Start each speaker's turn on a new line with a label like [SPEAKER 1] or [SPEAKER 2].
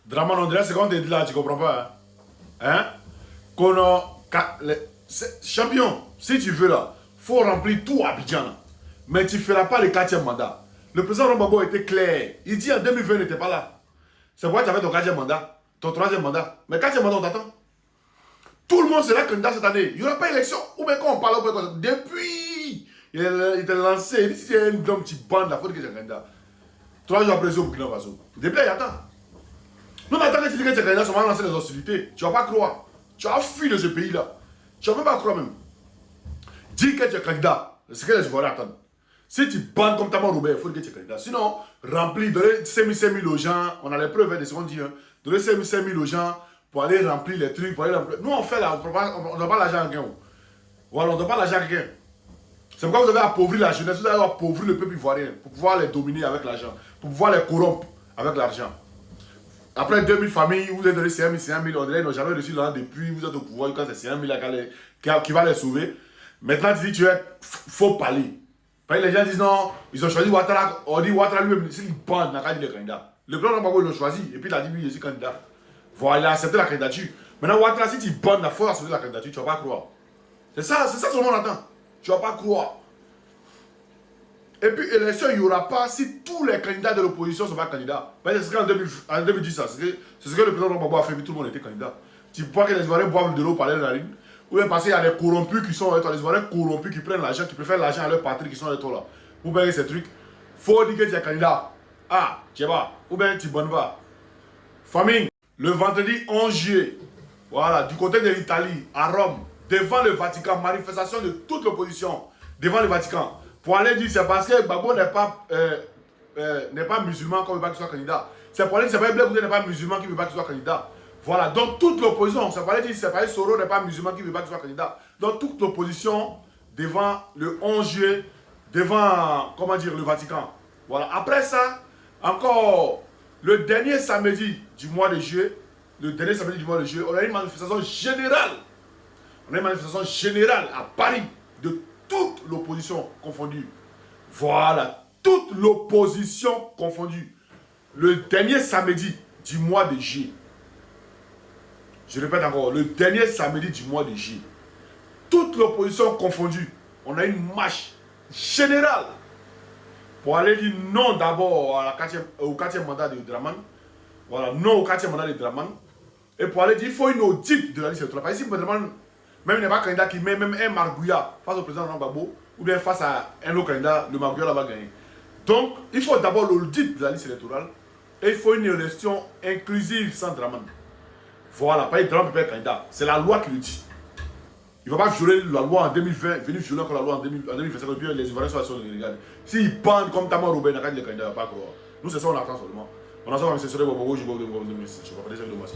[SPEAKER 1] Draman, on dirait c'est quand t'es là, tu comprends pas. Hein? Qu'on a. Champion, si tu veux là, faut remplir tout Abidjan. Là. Mais tu ne feras pas le 4e mandat. Le président Rombabo était clair. Il dit en 2020, il n'était pas là. C'est pourquoi tu avais ton 4e mandat, ton 3e mandat. Mais 4e mandat, on t'attend. Tout le monde sera candidat cette année. Il n'y aura pas d'élection. Ou bien quand on parle, depuis, il était lancé. Il dit si tu es un homme qui bande, la faute que tu es candidat. 3 jours après, c'est au Burkina Faso. Depuis, il attend. Nous, on attend que tu dis que tu es candidat, ça va lancer les hostilités. Tu ne vas pas croire. Tu as fui de ce pays-là. Tu ne vas même pas croire même. Dis que tu es candidat. C'est que les Ivoiriens attendent. Si tu bandes comme Taman Robert, il faut que tu es candidat. Sinon, remplis, donner 5 000 aux gens. On a les preuves de ce qu'on dit. Hein. Donner 5 000 aux gens pour aller remplir les trucs. Pour aller remplir. Nous, on fait là, on ne donne pas l'argent à quelqu'un. Voilà, on ne donne pas l'argent à quelqu'un. C'est pourquoi vous avez appauvri la jeunesse, vous avez appauvri le peuple ivoirien pour pouvoir les dominer avec l'argent, pour pouvoir les corrompre avec l'argent. Après 2000 familles, vous avez donné 5 000, on dirait qu'ils n'ont jamais reçu l'argent depuis, vous êtes au pouvoir, quand c'est 5 000 qui va les sauver. Maintenant, tu dis tu es faux parler. Parce que les gens disent non, ils ont choisi Ouattara, on dit Ouattara lui-même, s'il bande, n'a qu'à dire le candidat. Le président Gbagbo, ils l'ont choisi, et puis il a dit oui, je suis candidat. Voilà, il a accepté la candidature. Maintenant, Ouattara, si tu bandes, il faut accepter la candidature, tu ne vas pas croire. C'est ça ce que le monde attend. Tu ne vas pas croire. Et puis, élection, il n'y aura pas si tous les candidats de l'opposition ne sont pas candidats. C'est ce qu'en 2010, ça. C'est ce que le président Gbagbo a fait, tout le monde était candidat. Tu vois que les Ivoiriens boivent de l'eau par les narines. Ou bien parce qu'il y a des corrompus qui sont avec toi, les Ivoiriens corrompus qui prennent l'argent, qui préfèrent l'argent à leur patrie qui sont avec toi là. Vous voyez ces trucs. Faut dire que tu es candidat. Ah, tu es pas. Ou bien tu ne bonnes pas. Famine, le vendredi 11 juillet, voilà, du côté de l'Italie, à Rome, devant le Vatican, manifestation de toute l'opposition, devant le Vatican, pour aller dire c'est parce que Gbagbo n'est pas musulman qu'on ne veut pas qu'il soit candidat. C'est pour aller dire c'est parce que Blé Goudé n'est pas musulman qui ne veut pas qu'il soit candidat. Voilà, donc toute l'opposition, c'est pour aller dire c'est parce que Soro n'est pas musulman qui ne veut pas qu'il soit candidat. Donc toute l'opposition devant le 11 juillet, devant, comment dire, le Vatican. Voilà, après ça, encore le dernier samedi du mois de juillet, on a une manifestation générale. On a une manifestation générale à Paris de toute l'opposition confondue. Voilà, toute l'opposition confondue. Le dernier samedi du mois de juillet. Je répète encore, le dernier samedi du mois de juillet. Toute l'opposition confondue. On a une marche générale pour aller dire non d'abord au 4e mandat de Draman. Voilà, non au 4e mandat de Draman. Et pour aller dire, il faut une audite de la liste électorale. Parce que si Draman, même il n'est pas candidat qui met même un Margouya face au président Gbagbo, ou bien face à un autre candidat, le Margouya va gagner. Donc, il faut d'abord l'audit de la liste électorale. Et il faut une élection inclusive sans Draman. Voilà, pas Draman peut être candidat. C'est la loi qui le dit. Il ne va pas violer la loi en 2020, venir violer encore la loi en 2025, et puis les Ivoiriens sont sur les regards. S'ils bandent comme Taman Robert, il n'y a pas de candidat, il ne va pas croire. Nous, c'est ça, on attend seulement. On a ça, on va me censurer, je vais vous dire, je vais pas dire ça de moi.